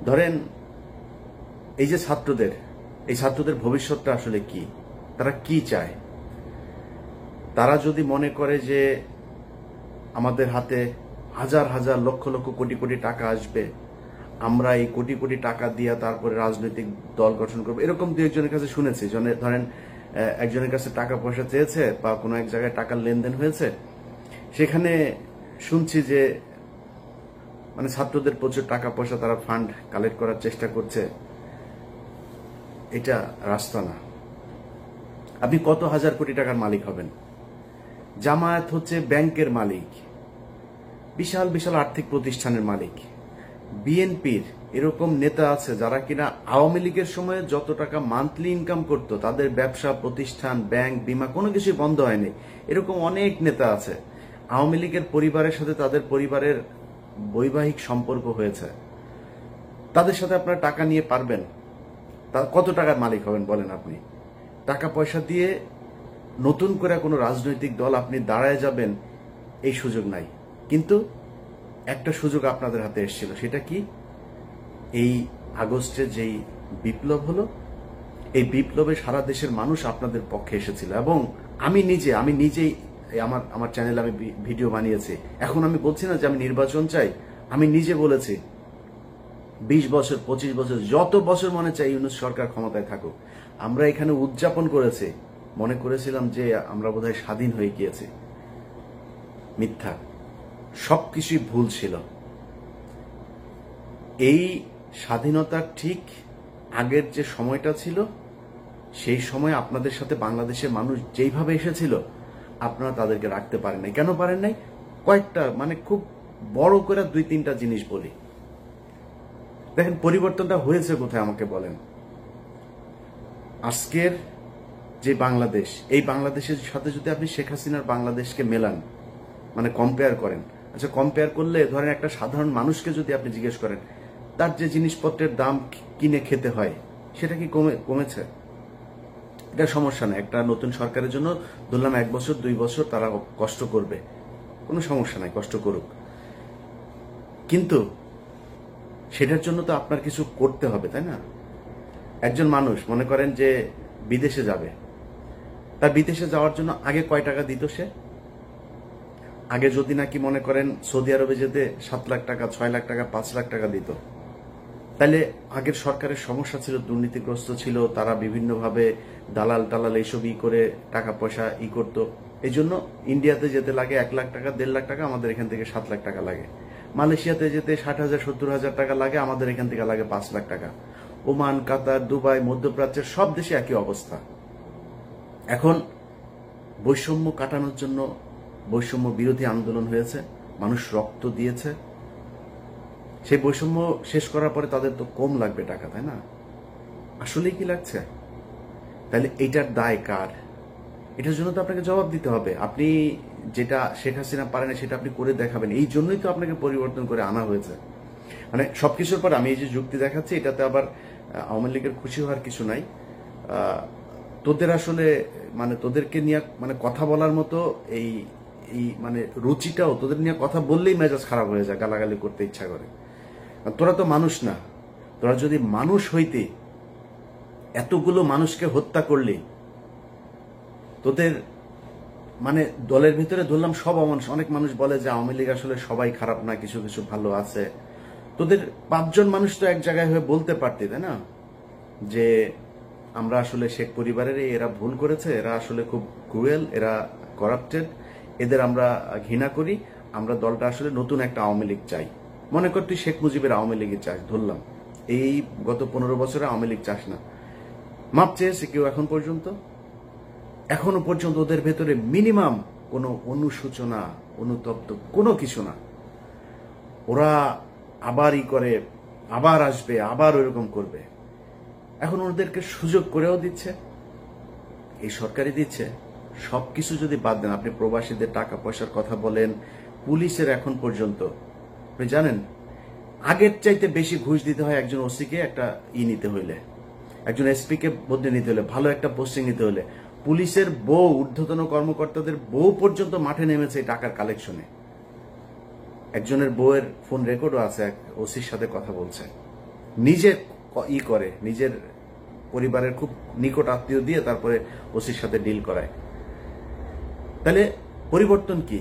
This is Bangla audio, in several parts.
ধরেন এই যে ছাত্রদের ভবিষ্যৎটা আসলে কি, তারা কি চায়? তারা যদি মনে করে যে আমাদের হাতে হাজার হাজার লক্ষ লক্ষ কোটি কোটি টাকা আসবে, আমরা এই কোটি কোটি টাকা দিয়ে তারপরে রাজনৈতিক দল গঠন করবো, এরকম দু একজনের কাছে শুনেছি। ধরেন একজনের কাছে টাকা পয়সা চেয়েছে বা কোনো এক জায়গায় টাকার লেনদেন হয়েছে, সেখানে শুনছি যে মানে ছাত্রদের প্রচুর টাকা পয়সা তারা ফান্ড কালেক্ট করার চেষ্টা করছে। এটা রাস্তা না। আপনি কত হাজার কোটি টাকার মালিক হবেন? জামায়াত হচ্ছে ব্যাংকের মালিক, বিশাল বিশাল আর্থিক প্রতিষ্ঠানের মালিক। বিএনপির এরকম নেতা আছে যারা কিনা আওয়ামী লীগের সময়ে যত টাকা মান্থলি ইনকাম করত, তাদের ব্যবসা প্রতিষ্ঠান, ব্যাংক, বিমা কোনো কিছুই বন্ধ হয়নি। এরকম অনেক নেতা আছে। আওয়ামী লীগের পরিবারের সাথে তাদের পরিবারের বৈবাহিক সম্পর্ক হয়েছে। তাদের সাথে আপনারা টাকা নিয়ে পারবেন? কত টাকার মালিক হবেন বলেন আপনি? টাকা পয়সা দিয়ে নতুন করে কোনো রাজনৈতিক দল আপনি দাঁড়ায় যাবেন, এই সুযোগ নাই। কিন্তু একটা সুযোগ আপনাদের হাতে এসেছিল, সেটা কি? এই আগস্টে যেই বিপ্লব হলো, এই বিপ্লবে সারা দেশের মানুষ আপনাদের পক্ষে এসেছিল। এবং আমি নিজেই আমার চ্যানেলে আমি ভিডিও বানিয়েছি। এখন আমি বলছি না যে আমি নির্বাচন চাই, আমি নিজে বলেছি 20 বছর 25 বছর যত বছর মনে চাই ইউনূস সরকার ক্ষমতায় থাকুক। আমরা এখানে উদযাপন করেছি, মনে করেছিলাম যে আমরা বোধহয় স্বাধীন হয়ে গিয়েছি। মিথ্যা, সবকিছুই ভুল ছিল। এই স্বাধীনতার ঠিক আগের যে সময়টা ছিল, সেই সময় আপনাদের সাথে বাংলাদেশের মানুষ যেইভাবে এসেছিল, আপনারা তাদেরকে রাখতে পারেন নাই। কেন পারেন নাই? কয়েকটা মানে খুব বড় করে 2-3টা জিনিস বলি। দেখেন পরিবর্তনটা হয়েছে কোথায় আমাকে বলেন। আজকের যে বাংলাদেশ, এই বাংলাদেশের সাথে যদি আপনি শেখ হাসিনার বাংলাদেশকে মেলান, মানে কম্পেয়ার করেন, আচ্ছা কম্পেয়ার করলে ধরেন একটা সাধারণ মানুষকে যদি আপনি জিজ্ঞেস করেন তার যে জিনিসপত্রের দাম কিনে খেতে হয়, সেটা কি কমেছে? এটা সমস্যা না। একটা নতুন সরকারের জন্য ধরলাম 1 বছর 2 বছর তারা কষ্ট করবে, কোনো সমস্যা নাই, কষ্ট করুক। কিন্তু সেটার জন্য তো আপনার কিছু করতে হবে, তাই না? একজন মানুষ মনে করেন যে বিদেশে যাবে, তার বিদেশে যাওয়ার জন্য আগে কয় টাকা দিত সে? আগে যদি নাকি মনে করেন সৌদি আরবে যেতে 7 লাখ টাকা, 6 লাখ টাকা, 5 লাখ টাকা দিত, তাহলে আগের সরকারের সমস্যা ছিল, দুর্নীতিগ্রস্ত ছিল, তারা বিভিন্নভাবে দালাল টালাল এইসব করে টাকা পয়সা করতো। এই জন্য ইন্ডিয়াতে যেতে লাগে 1 লাখ টাকা, 1.5 লাখ টাকা, আমাদের এখান থেকে 7 লাখ টাকা লাগে। মালয়েশিয়াতে যেতে 60,000 70,000 টাকা লাগে, আমাদের এখান থেকে লাগে 5 লাখ টাকা। ওমান, কাতার, দুবাই, মধ্যপ্রাচ্যের সব দেশে একই অবস্থা। এখন বৈষম্য কাটানোর জন্য বৈষম্য বিরোধী আন্দোলন হয়েছে, মানুষ রক্ত দিয়েছে। সেই বৈষম্য শেষ করার পরে তাদের তো কম লাগবে টাকা, তাই না? আসলে কি লাগছে? তাহলে এটার দায় কার? এটার জন্য তো আপনাকে জবাব দিতে হবে। আপনি যেটা শেখ হাসিনা পারে না সেটা আপনি করে দেখাবেন। এই জন্যই তো আপনাকে পরিবর্তন করে আনা হয়েছে। মানে সবকিছুর পর আমি এই যে যুক্তি দেখাচ্ছি, এটাতে আবার আওয়ামী লীগের খুশি হওয়ার কিছু নাই। তোদের আসলে মানে তোদেরকে নিয়ে মানে কথা বলার মতো এই মানে রুচিটাও, তোদের নিয়ে কথা বললেই মেজাজ খারাপ হয়ে যায়, গালাগালি করতে ইচ্ছা করে। তোরা তো মানুষ না। তোরা যদি মানুষ হইতে এতগুলো মানুষকে হত্যা করলি, তোদের মানে দলের ভিতরে ধরলাম সব অমানুষ। অনেক মানুষ বলে যে আওয়ামী লীগ আসলে সবাই খারাপ না, কিছু কিছু ভালো আছে। তোদের 5 জন মানুষ তো এক জায়গায় হয়ে বলতে পারতি, তাই না, যে আমরা আসলে শেখ পরিবারের এরা ভুল করেছে, এরা আসলে খুব ক্রুয়েল, এরা করাপ্টেড, এদের আমরা ঘৃণা করি, আমরা দলটা আসলে নতুন একটা আওয়ামী লীগ চাই। মনে কর তুই শেখ মুজিবের আওয়ামী লীগের চাস, ধরলাম এই গত 15 বছরে আওয়ামী লীগ চাস না, মাপ চেয়েছে কেউ এখনো পর্যন্ত ওদের ভেতরে মিনিমাম কোনো অনুশোচনা, অনুতপ্ত কোনো কিছু না। ওরা আবার করে, আবার আসবে, আবার ওইরকম করবে। এখন ওদেরকে সুযোগ করেও দিচ্ছে, এই সরকারই দিচ্ছে। সবকিছু যদি বাদ দেন, আপনি প্রবাসীদের টাকা পয়সার কথা বলেন, পুলিশের এখন পর্যন্ত আপনি জানেন আগের চাইতে বেশি ঘুষ দিতে হয় একজন ওসিকে একটা নিতে হইলে, একজন এসপি কে বদলে নিতে হলে, ভালো একটা পোস্টিং নিতে হলে। পুলিশের বউ, ঊর্ধ্বতন কর্মকর্তাদের বউ পর্যন্ত মাঠে নেমেছে এই টাকার কালেকশনে। একজনের বউয়ের ফোন রেকর্ডও আছে, এক ওসির সাথে কথা বলছে। নিজে করে, নিজের পরিবারের খুব নিকট আত্মীয় দিয়ে তারপরে ওসির সাথে ডিল করায়। তাহলে পরিবর্তন কি?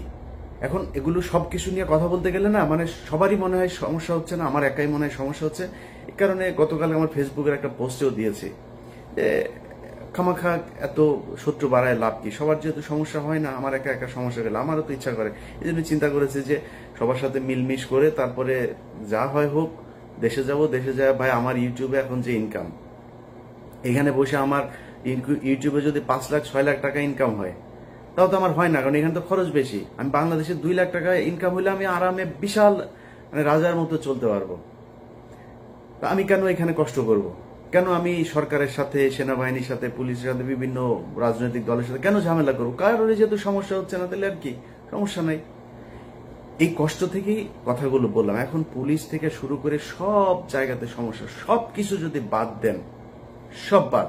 এখন এগুলো সবকিছু নিয়ে কথা বলতে গেলে না, মানে সবারই মনে হয় সমস্যা হচ্ছে না, আমার একাই মনে হয় সমস্যা হচ্ছে। এই কারণে গতকাল আমার ফেসবুকের একটা পোস্টেও দিয়েছি যে খামাখা এত শত্রু বাড়ায় লাভ কি? সবার যেহেতু সমস্যা হয় না, আমার একা একা সমস্যা গেলে আমারও তো ইচ্ছা করে। এই জন্য চিন্তা করেছি যে সবার সাথে মিলমিশ করে তারপরে যা হয় হোক, দেশে যাব, দেশে যায় ভাই আমার ইউটিউবে এখন যে ইনকাম, এখানে বসে আমার ইউটিউবে যদি 5 লাখ 6 লাখ টাকা ইনকাম হয়, তাও তো আমার হয় না, কারণ এখানে তো খরচ বেশি। আমি বাংলাদেশে 2 লাখ টাকা ইনকাম হলে আমি আরামে বিশাল মানে রাজার মতো চলতে পারবো। আমি কেন এখানে কষ্ট করব? কেন আমি সরকারের সাথে, সেনাবাহিনীর সাথে, পুলিশের সাথে, বিভিন্ন রাজনৈতিক দলের সাথে কেন ঝামেলা করবো? কারোর যেহেতু সমস্যা হচ্ছে না, তাহলে আর কি সমস্যা নাই। এই কষ্ট থেকেই কথাগুলো বললাম। এখন পুলিশ থেকে শুরু করে সব জায়গাতে সমস্যা, সবকিছু যদি বাদ দেন, সব বাদ।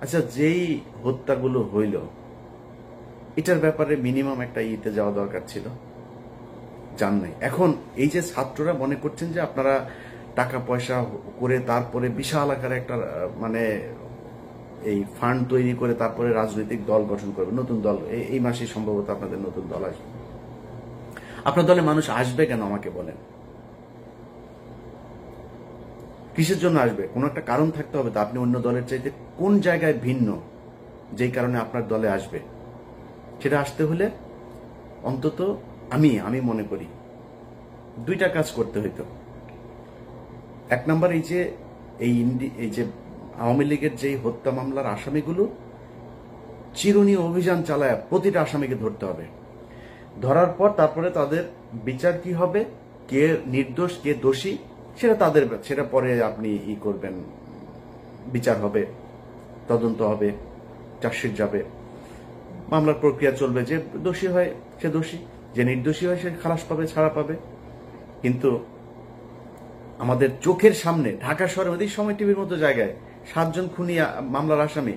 আচ্ছা, যেই হত্যাগুলো হইল, এটার ব্যাপারে মিনিমাম একটা ইতে যাওয়া দরকার ছিল, জান নাই। এখন এই যে ছাত্ররা মনে করছেন যে আপনারা টাকা পয়সা করে তারপরে বিশাল আকারে একটা মানে এই ফান্ড তৈরি করে তারপরে রাজনৈতিক দল গঠন করবে, নতুন দল। এই মাসে সম্ভবত আপনাদের নতুন দল আসবে। আপনার দলে মানুষ আসবে কেন আমাকে বলেন? কিসের জন্য আসবে? কোনো একটা কারণ থাকতে হবে তো। আপনি অন্য দলের চাইতে কোন জায়গায় ভিন্ন, যেই কারণে আপনার দলে আসবে? সেটা আসতে হলে অন্তত আমি মনে করি 2টা কাজ করতে হইতো। 1 নাম্বার, এই যে আওয়ামী লীগের যেই হত্যা মামলার আসামিগুলো, চিরুনি অভিযান চালায় প্রতিটা আসামিকে ধরতে হবে। ধরার পর তারপরে তাদের বিচার কি হবে, কে নির্দোষ কে দোষী, সেটা পরে আপনি করবেন, বিচার হবে, তদন্ত হবে, চার্জশিট যাবে, মামলার প্রক্রিয়া চলবে। যে দোষী হয় সে দোষী, যে নির্দোষী হয় সে খালাস পাবে, ছাড়া পাবে। কিন্তু আমাদের চোখের সামনে ঢাকা শহরের মধ্যে সময় টিভির মতো জায়গায় 7 জন খুনি মামলার আসামি,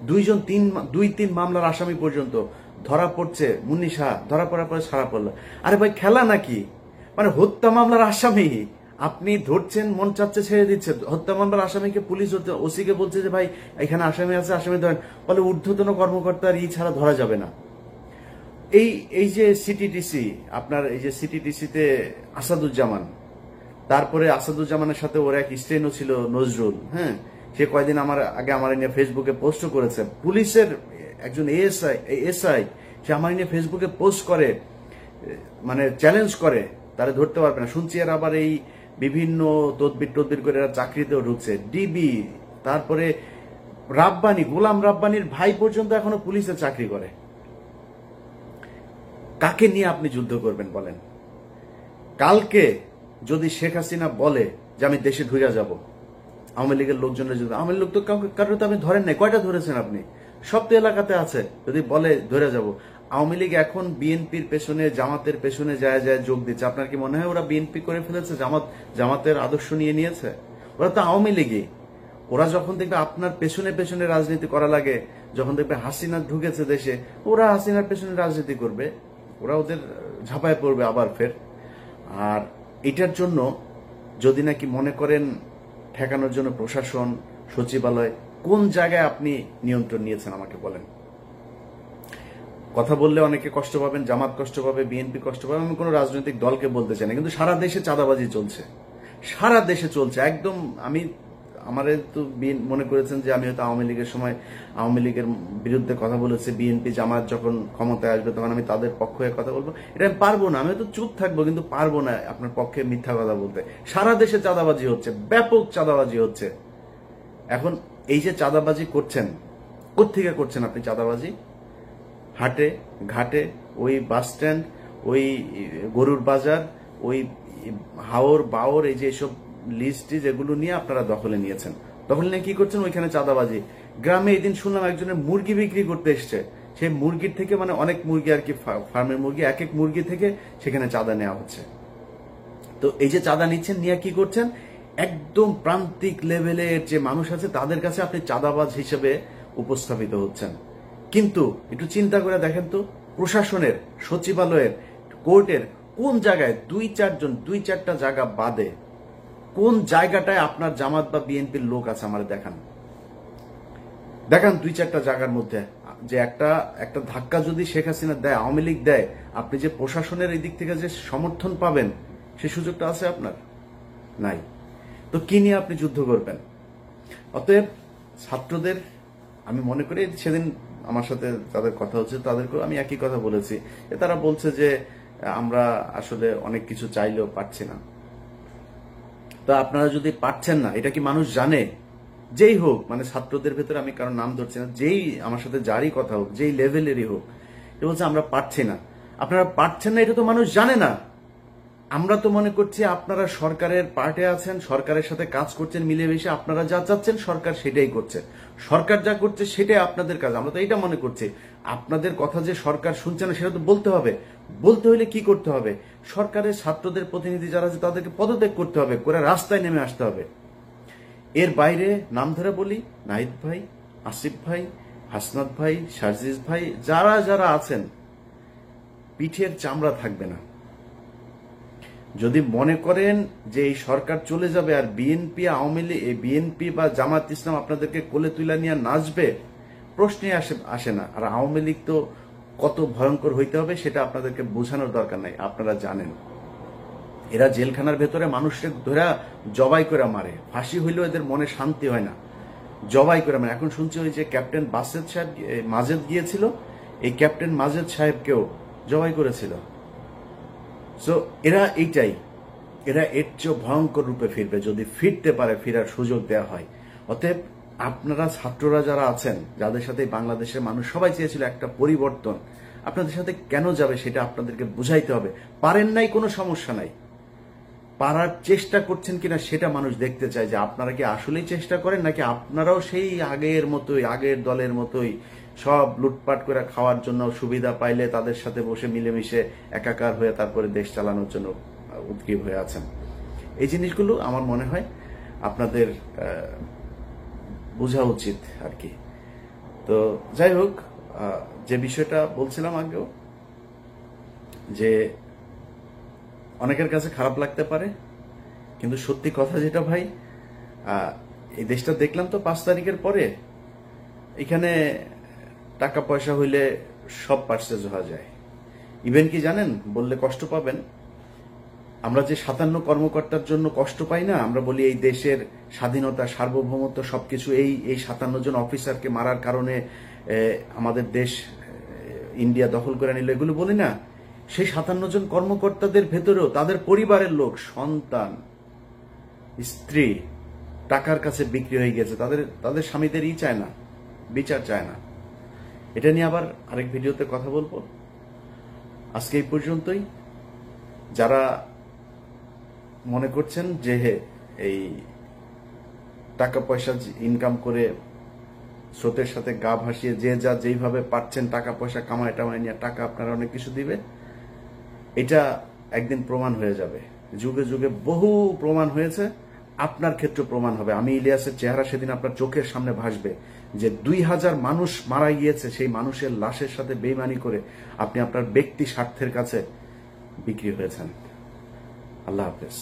2-3 মামলার আসামি পর্যন্ত ধরা পড়ছে। মুন্নি শাহ ধরা পড়ার পরে ছাড়া পড়লো। আরে ভাই, খেলা নাকি? মানে হত্যা মামলার আসামি আপনি ধরছেন, মন চাচ্ছে ছেড়ে দিচ্ছে। হত্যা মামলার আসামিকে পুলিশ ওসিকে বলছে যে ভাই এখানে আসামি আছে, আসামি ধরেন, বলে ঊর্ধ্বতন কর্মকর্তার ছাড়া ধরা যাবে না। এই যে সিটিটিসি, আপনার এই যে সিটিটিসিতে আসাদুজ্জামান, তারপরে আসাদুজ্জামানের সাথে ওর এক স্টেনও ছিল নজরুল, হ্যাঁ, সে কয়েকদিন আমার নিয়ে ফেসবুকে পোস্ট করেছে। পুলিশের একজন এসআই সে আমার নিয়ে ফেসবুকে পোস্ট করে, মানে চ্যালেঞ্জ করে, তারা ধরতে পারবে না। শুনছি এর আবার এই বিভিন্ন তদবির করে এরা চাকরিতেও ঢুকছে। ডিবি, তারপরে গোলাম রাব্বানির ভাই পর্যন্ত এখনো পুলিশে চাকরি করে। কাকে নিয়ে আপনি যুদ্ধ করবেন বলেন? কালকে যদি শেখ হাসিনা বলে যে আমি দেশে ঢুকে যাব, আওয়ামী লীগের লোকজনের যুদ্ধ, আওয়ামী লোক তো কারো তো আপনি ধরেন নাই, কয়টা ধরেছেন আপনি? সব তো এলাকাতে আছে। যদি বলে ধরে যাব, আওয়ামী লীগ এখন বিএনপির পেছনে, জামাতের পেছনে যায় যোগ দিচ্ছে। আপনার কি মনে হয় ওরা বিএনপি করে ফেলেছে, জামাতের আদর্শ নিয়েছে? ওরা তো আওয়ামী লীগই। ওরা যখন দেখবে আপনার পেছনে পেছনে রাজনীতি করা লাগে, যখন দেখবে হাসিনা ঢুকেছে দেশে, ওরা হাসিনার পেছনে রাজনীতি করবে, ওরা ওদের ঝাঁপায় পড়বে আবার ফের। আর এটার জন্য যদি নাকি মনে করেন ঠেকানোর জন্য প্রশাসন, সচিবালয়, কোন জায়গায় আপনি নিয়ন্ত্রণ নিয়েছেন আমাকে বলেন? কথা বললে অনেকে কষ্ট পাবেন, জামাত কষ্ট পাবে, বিএনপি কষ্ট পাবে, আমি কোনো রাজনৈতিক দলকে বলতে চাই না, কিন্তু সারা দেশে চাঁদাবাজি চলছে, সারা দেশে চলছে একদম। আমারে তো মনে করেছেন যে আমি হয়তো আওয়ামী লীগের সময় আওয়ামী লীগের বিরুদ্ধে কথা বলেছি, বিএনপি জামাত যখন ক্ষমতায় আসবে তখন আমি তাদের পক্ষ হয়ে কথা বলবো, এটা আমি পারবো না। আমি হয়তো চুপ থাকবো, কিন্তু পারবো না আপনার পক্ষে মিথ্যা কথা বলতে। সারা দেশে চাঁদাবাজি হচ্ছে, ব্যাপক চাঁদাবাজি হচ্ছে। এখন এই যে চাঁদাবাজি করছেন, কোত্থেকে করছেন আপনি চাঁদাবাজি? হাটে ঘাটে, ওই বাস স্ট্যান্ড, ওই গরুর বাজার, ওই হাওর বাওর, এই যে এসব লিস্ট যেগুলো নিয়ে আপনারা দখলে নিয়েছেন। দখলে নিয়ে কি করছেন? ওইখানে চাঁদাবাজি। গ্রামে এদিন শুনলাম একজনের মুরগি বিক্রি করতে এসছে, সেই মুরগির থেকে, মানে অনেক মুরগি আর কি, ফার্মের মুরগি, এক এক মুরগি থেকে সেখানে চাঁদা নেওয়া হচ্ছে। তো এই যে চাঁদা নিচ্ছেন, নিয়ে কি করছেন? একদম প্রান্তিক লেভেলের যে মানুষ আছে তাদের কাছে আপনি চাঁদাবাজ হিসেবে উপস্থাপিত হচ্ছেন। কিন্তু একটু চিন্তা করে দেখেন তো, প্রশাসনের, সচিবালয়ের, কোর্টের কোন জায়গায় 2-4টা জায়গা বাদে কোন জায়গাটায় আপনার জামাত বা বিএনপির লোক আছে আমার দেখান। দেখান 2-4টা জায়গার মধ্যে যে একটা ধাক্কা যদি শেখ হাসিনা দেয়, আওয়ামী লীগ দেয়, আপনি যে প্রশাসনের এই দিক থেকে যে সমর্থন পাবেন সেই সুযোগটা আছে আপনার? নাই। তো কি নিয়ে আপনি যুদ্ধ করবেন? অতএব ছাত্রদের আমি মনে করি, সেদিন আমার সাথে তাদের কথা হচ্ছে, তাদেরকেও আমি একই কথা বলেছি। তারা বলছে যে আমরা আসলে অনেক কিছু চাইলেও পারছি না। তো আপনারা যদি পারছেন না, এটা কি মানুষ জানে? যেই হোক, মানে ছাত্রদের ভেতরে আমি কারণ নাম ধরছি না, যেই আমার সাথে যারই কথা হোক, যেই লেভেলেরই হোক, এ বলছে আমরা পারছি না। আপনারা পারছেন না এটা তো মানুষ জানে না। আমরা তো মনে করছি আপনারা সরকারের পার্টে আছেন, সরকারের সাথে কাজ করছেন মিলেমিশে, আপনারা যা চাচ্ছেন সরকার সেটাই করছে, সরকার যা করছে সেটাই আপনাদের কাজ। আমরা তো এটা মনে করছি। আপনাদের কথা যে সরকার শুনছে না সেটা তো বলতে হবে। বলতে হলে কি করতে হবে? সরকারের ছাত্রদের প্রতিনিধি যারা আছে তাদেরকে পদত্যাগ করতে হবে, করে রাস্তায় নেমে আসতে হবে। এর বাইরে নাম ধরে বলি, নাহিদ ভাই, আসিফ ভাই, হাসনাত ভাই, সার্জিস ভাই, যারা যারা আছেন, পিঠের চামড়া থাকবে না। যদি মনে করেন যে এই সরকার চলে যাবে আর বিএনপি আওয়ামী লীগ, বিএনপি বা জামাত ইসলাম আপনাদেরকে কোলে তুলে নিয়ে নাচবে, প্রশ্নে আসে না। আর আওয়ামী লীগ তো কত ভয়ঙ্কর হইতে হবে সেটা আপনাদেরকে বোঝানোর দরকার নাই, আপনারা জানেন। এরা জেলখানার ভেতরে মানুষকে ধরে জবাই করে মারে, ফাঁসি হইলেও এদের মনে শান্তি হয় না, জবাই করে মারে। এখন শুনছি ওই যে ক্যাপ্টেন বাসেদ সাহেব মাজেদ গিয়েছিল, এই ক্যাপ্টেন মাজেদ সাহেবকেও জবাই করেছিল। সো এরা এইটাই, এরা এর চেয়ে ভয়ঙ্কর রূপে ফিরবে যদি ফিরতে পারে, ফেরার সুযোগ দেওয়া হয়। অতএব আপনারা ছাত্ররা যারা আছেন, যাদের সাথে বাংলাদেশের মানুষ সবাই চেয়েছিল একটা পরিবর্তন, আপনাদের সাথে কেন যাবে সেটা আপনাদেরকে বুঝাইতে হবে। পারেন নাই, কোনো সমস্যা নাই, পারার চেষ্টা করছেন কিনা সেটা মানুষ দেখতে চায়, যে আপনারা কি আসলেই চেষ্টা করেন নাকি আপনারাও সেই আগের মতোই, আগের দলের মতোই সব লুটপাট করে খাওয়ার জন্য, সুবিধা পাইলে তাদের সাথে বসে মিলেমিশে একাকার হয়ে তারপরে দেশ চালানোর জন্য উদ্গ্রীব হয়ে আছেন। এই জিনিসগুলো আমার মনে হয় আপনাদের বোঝা উচিত আর কি। তো যাই হোক, যে বিষয়টা বলছিলাম আগেও, যে অনেকের কাছে খারাপ লাগতে পারে, কিন্তু সত্যি কথা যেটা ভাই, এই দেশটা দেখলাম তো 5 তারিখের পরে, এখানে টাকা পয়সা হইলে সব পার্সেজ হওয়া যায়। ইভেন কি জানেন, বললে কষ্ট পাবেন, আমরা যে 57 কর্মকর্তার জন্য কষ্ট পাই না, আমরা বলি এই দেশের স্বাধীনতা, সার্বভৌমত্ব সবকিছু এই 57 জন অফিসারকে মারার কারণে আমাদের দেশ ইন্ডিয়া দখল করে নিল, এগুলো বলি না। সেই 57 জন কর্মকর্তাদের ভেতরেও তাদের পরিবারের লোক, সন্তান, স্ত্রী টাকার কাছে বিক্রি হয়ে গেছে, তাদের স্বামীদের চায় না, বিচার চায় না। এটা নিয়ে আবার আরেক ভিডিওতে কথা বলবো। আজকে এই পর্যন্তই। যারা মনে করছেন যে এই টাকা পয়সা ইনকাম করে স্রোতের সাথে গা ভাসিয়ে যে যা যেইভাবে পাচ্ছেন টাকা পয়সা কামায় টামায় নিয়ে টাকা আপনারা অনেক কিছু দিবে, এটা একদিন প্রমাণ হয়ে যাবে। যুগে যুগে বহু প্রমাণ হয়েছে, আপনার ক্ষেত্রে প্রমাণ হবে। আমি ইলিয়াসের চেহারা সেদিন আপনার চোখের সামনে ভাসবে, যে 2000 মানুষ মারা গিয়েছে, সেই মানুষের লাশের সাথে বেইমানি করে আপনি আপনার ব্যক্তি স্বার্থের কাছে বিক্রি হয়েছেন। আল্লাহ হাফেজ।